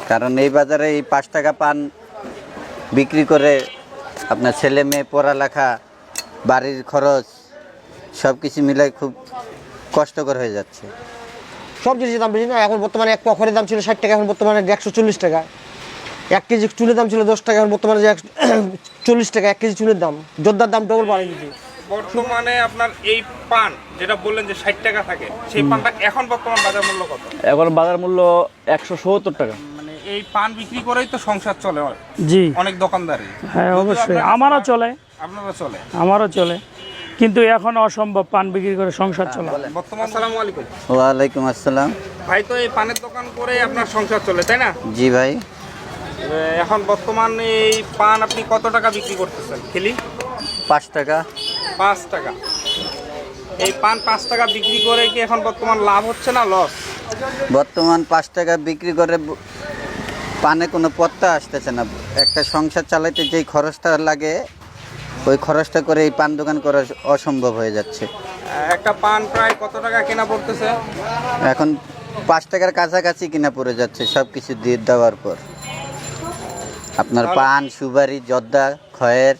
কারণ এই বাজারে এই 5 টাকা পান বিক্রি করে আপনার ছেলে মেয়ে পড়ালেখা, বাড়ির খরচ সব কিছু মিলাই খুব কষ্টকর হয়ে যাচ্ছে। সব জিনিসের দাম বেশি না। এখন বর্তমানে এক পখরের দাম ছিল 60 টাকা, এখন বর্তমানে 140 টাকা। 1 কেজি চুলের দাম ছিল 10 টাকা, এখন বর্তমানে 40 টাকা 1 কেজি চুলের দাম। জোরদার দাম ডবল বাড়ে গেছে। বর্তমানে আপনার এই পান যেটা বললেন যে 60 টাকা থাকে, সেই পানটা এখন বর্তমান বাজার মূল্য কত? এখন বাজার মূল্য 170 টাকা। মানে এই পান বিক্রি করেই তো সংসার চলে জি অনেক দোকানদারি। হ্যাঁ অবশ্যই, আমারও চলে, আপনারা চলে? আমারও চলে, কিন্তু এখন অসম্ভব পান বিক্রি করে সংসার চলে। বর্তমান আসসালামু আলাইকুম। ওয়ালাইকুম আসসালাম। ভাই, তো এই পানের দোকান করে আপনার সংসার চলে, তাই না? জি ভাই। এখন বর্তমান এই পান আপনি কত টাকা বিক্রি করতেছেন কিলি? 5 টাকা। 5 টাকা। এই পান 5 টাকা বিক্রি করে কি এখন বর্তমান লাভ হচ্ছে না লস? বর্তমান 5 টাকা বিক্রি করে পানে কোনো পত্তা আসতেছে না। একটা সংসার চালাইতে যেই খরচটা লাগে ওই খরচটা করে এই পান দোকান করা অসম্ভব হয়ে যাচ্ছে। একটা পান প্রায় কত টাকা কেনা পড়তেছে? এখন 5 টাকার কাছাকাছি কিনা পড়ে যাচ্ছে সব কিছু দিয়ে দেওয়ার পর। আপনার পান, সুপারি, জর্দা, খয়ের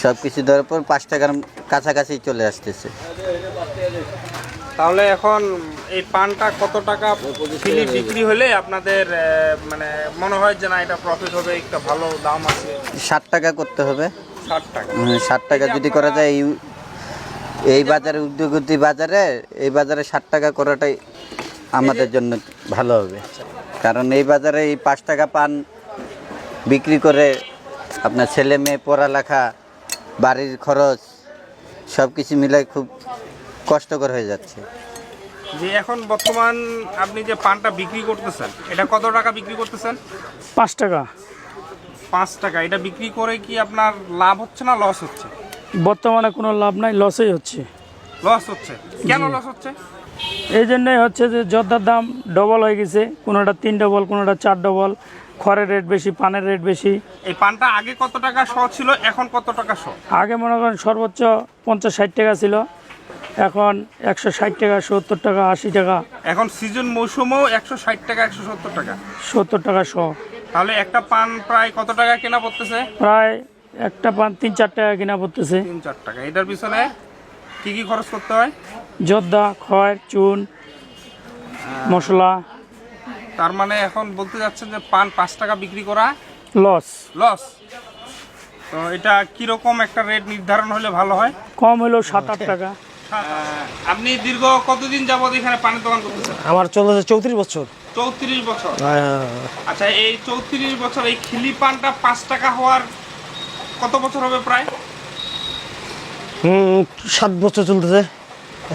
সব কিছু দেওয়ার পর 5 টাকার কাছাকাছি চলে আসতেছে। তাহলে এখন এই পানটা কত টাকা কিলি বিক্রি হলে আপনাদের মানে মনে হয় যে না এটা প্রফিট হবে, একটা ভালো দাম আছে? 60 টাকা করতে হবে। 60 টাকা। 60 টাকা যদি করা যায় এই বাজারে, উদ্যোগতি বাজারে, এই বাজারে 60 টাকা করাটাই আমাদের জন্য ভালো হবে। কারণ এই বাজারে এই 5 টাকা পান বিক্রি করে আপনার ছেলে মেয়ে পড়ালেখা, বাড়ির খরচ সব কিছু মিলাই খুব কষ্টকর হয়ে যাচ্ছে। যে এখন বর্তমান আপনি যে পানটা বিক্রি করতেছেন, এটা কত টাকা বিক্রি করতেছেন? 5 টাকা। 5 টাকা। এটা বিক্রি করে কি আপনার লাভ হচ্ছে না লস হচ্ছে? বর্তমানে কোনো লাভ নাই, লসই হচ্ছে। লস হচ্ছে। কেন লস হচ্ছে? এই জন্যই হচ্ছে যে জর্দার দাম ডবল হয়ে গেছে, কোনোটা 3 ডবল, কোনোটা 4 ডবল। খড়ের রেট বেশি, পানের রেট বেশি। এই পানটা আগে কত টাকা শ ছিল, এখন কত টাকা শ? আগে মনে করেন সর্বোচ্চ 50-60 টাকা ছিল, এখন 160 টাকা, 70 টাকা, 80 টাকা। এখন সিজন মৌসুমেও 160 টাকা, 170 টাকা। 70 টাকা শ। তাহলে একটা পান প্রায় কত টাকা কেনা পড়তেছে? প্রায় একটা পান 3-4 টাকা কিনা পড়তেছে। 3-4 টাকা। এটার পিছনে কি কি খরচ করতে হয়? জর্দা, খড়, চুন, মশলা। তার মানে এখন বলতে যাচ্ছেন যে পান 5 টাকা বিক্রি করা লস। লস। তো এটা কিরকম একটা রেট নির্ধারণ হলে ভালো হয়? কম হলেও 7-8 টাকা। আপনি দীর্ঘ কতদিন যাবত এখানে পানের দোকান করতেছেন? আমার চলতেছে 34 বছর। 34 বছর। আচ্ছা, এই 34 বছর এই খিলি পানটা 5 টাকা হওয়ার কত বছর হবে প্রায়? 7 বছর চলতেছে।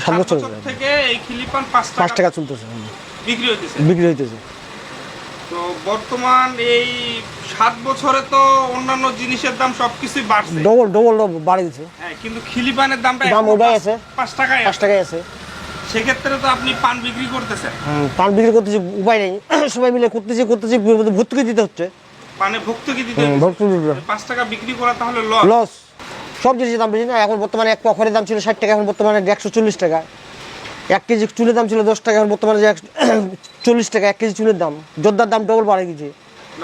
7 বছর থেকে এই খিলি পান 5 টাকা চলতেছে, বিক্রি হইতেছে। তো বর্তমান এই 7 বছরে তো অন্যান্য জিনিসের দাম সবকিছুই বাড়ছে, ডবল বাড়ে দিচ্ছে। হ্যাঁ, কিন্তু খিলি পানের দামটা দাম ওটাই আছে, 5 টাকায় 5 টাকায় আছে। সেক্ষেত্রে তো আপনি পান বিক্রি করতেছেন। পান বিক্রি করতেছি, উপায় নেই, সবাই মিলে করতেছি ভর্তুকি দিতে হচ্ছে। পানে ভর্তুকি দিতে হচ্ছে। 5 টাকা বিক্রি করা তাহলে লস। সব জিনিসের দাম বেশি না। এখন বর্তমানে এক পখরের দাম ছিল 60 টাকা, এখন বর্তমানে 140 টাকা। 1 কেজি চুলের দাম ছিল 10 টাকা, এখন বর্তমানে 40 টাকা 1 কেজি চুলের দাম। জর্দার দাম ডবল বাড়ে গেছে,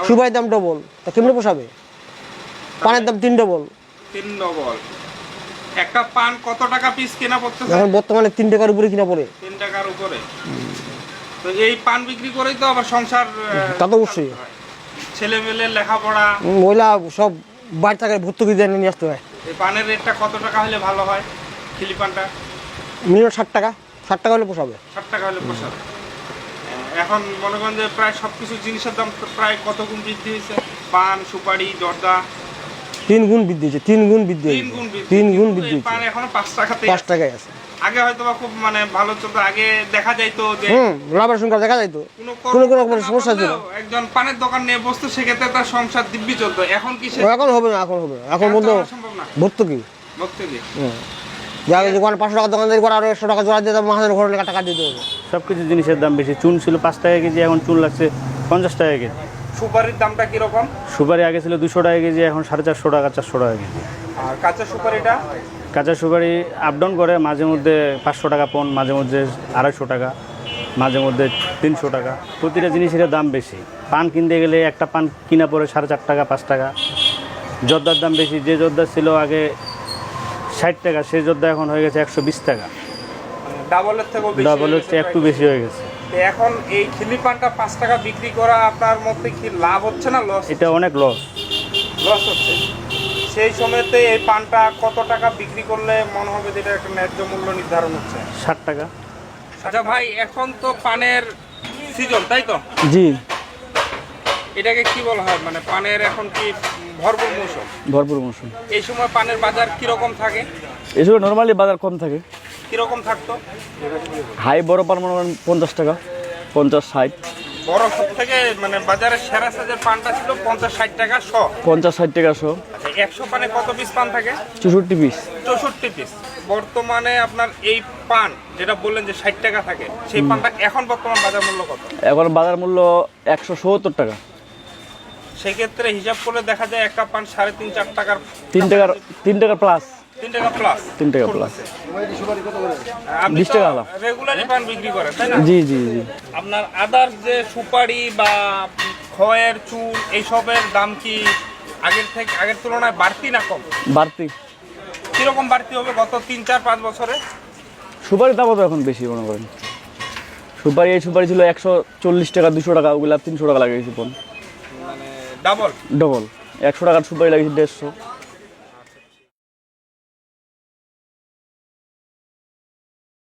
সুপারির দাম ডবল। তা কেমনে পোষাবে? পানের দাম 3 ডবল। একটা পান কত টাকা পিস কেনা পড়তেছে? এখন বর্তমানে 3 টাকার উপরে কিনা পড়ে। 3 টাকার উপরে। তো এই পান বিক্রি করেই তো আবার সংসার। তা তো অবশ্যই। ছেলে মেয়ের লেখাপড়া, মহিলা সব বাড়ি থেকে ভর্তুকি দিয়ে নিয়ে আসতে হয়। এই পানের রেটটা কত টাকা হলে ভালো হয়? খিলি পানটা মিনিমাম 60 টাকা। 60 টাকা হলে পোষাবে। 60 টাকা হলে পোষাবে। এখন মনে করেন যে প্রায় সবকিছু জিনিসের দাম প্রায় কত গুণ বৃদ্ধি হয়েছে? পান, সুপারি, জর্দা 3 গুণ বৃদ্ধি হয়েছে। 3 গুণ বৃদ্ধি হয়েছে। 3 গুণ বৃদ্ধি হয়েছে। পান এখন 5 টাকাতে 5 টাকায় আছে। আগে হয়তো বা খুব মানে ভালো চলতো, আগে দেখা যাইতো যে লাভের সংখ্যা দেখা যাইতো, কোনো কোনো সমস্যা ছিল। একজন পানের দোকান নিয়ে বসতো, সেক্ষেত্রে তার সংসার দিব্যি চলতো। এখন কি এখন হবে না, এখন হবে না। এখন বলতো ভর্তুকি। যাকে দোকান 500 টাকা দোকানদারি করে আরো 100 টাকা জোড়া দিয়ে মাসের ঘরে টাকা দিতে হবে। সব কিছু জিনিসের দাম বেশি। চুন ছিল 5 টাকা কেজি, এখন চুন লাগছে 50 টাকা কেজি। সুপারির দামটা কিরকম? সুপারি আগে ছিল 200 টাকা কেজি, এখন 450 টাকা, 400 টাকা কেজি। আর কাঁচা সুপারিটা? কাঁচা সুপারি আপ ডাউন করে, মাঝে মধ্যে 500 টাকা পণ, মাঝে মধ্যে 250 টাকা। মাঝে মধ্যে 300 টাকা। প্রতিটা জিনিসের দাম বেশি। পান কিনতে গেলে একটা পান কিনা পড়ে 4.5 টাকা 5 টাকা। জর্দার দাম বেশি, যে জর্দা ছিল আগে 60 টাকা সেই জর্দা এখন হয়ে গেছে 120 টাকা। ডাবলের থেকেও বেশি ডাবলের হয়ে চেয়ে গেছে একটু প্রায়। বেশি হয়ে গেছে। তো এখন এই খিলি পানটা 5 টাকা বিক্রি করা আপনার মধ্যে কি লাভ হচ্ছে না লস? এটা অনেক লস। লস হচ্ছে। সেই সময়তে এই পানটা কত টাকা বিক্রি করলে মনে হবে যে এটা একটা ন্যায্য মূল্য নির্ধারণ হচ্ছে? 60 টাকা। আচ্ছা ভাই, এখন তো পানের সিজন, তাই তো? জি, এটাকে কি বলা হয়, মানে পানের এখন কি ভরপুর মৌসুম? ভরপুর মৌসুম। এই সময় পানের বাজার কিরকম থাকে? এসব নর্মালি বাজার কম থাকে। কিরকম থাকতো? হাই বড় পান মনে করেন 50 টাকা, 50-60। বড় সব থেকে মানে বাজারের সেরা সাইজের পানটা ছিল 50-60 টাকা শ। 50-60 টাকা শো। আচ্ছা, 100 পানে কত পিস পান থাকে? 64 পিস। 64 পিস। বর্তমানে আপনার এই পান যেটা বললেন যে 60 টাকা থাকে, সেই পানটা এখন বর্তমান বাজার মূল্য কত? এখন বাজার মূল্য 170 টাকা। সেক্ষেত্রে হিসাব করলে দেখা যায় একটা পান 3.5-4 টাকার 3 টাকা প্লাস। 3 টাকা প্লাস। 3 টাকা প্লাস। আপনি 20 টাকা আলাদা। রেগুলারই পান বিক্রি করেন, তাই না? জি জি জি। আপনার আদার যে সুপারি বা খয়ের চুল এইসবের দাম কি আগের তুলনায় বাড়তি না কম? বাড়তি। কিরকম বাড়তি হবে গত 3-4-5 বছরে? সুপারির দামও তো এখন বেশি মনে করেন। এই সুপারি ছিল 140 টাকা 200 টাকা, ওগুলা 300 টাকা লাগিয়েছে পন। মানে ডাবল। ডবল 100 টাকার সুপারি লাগিয়েছে 150।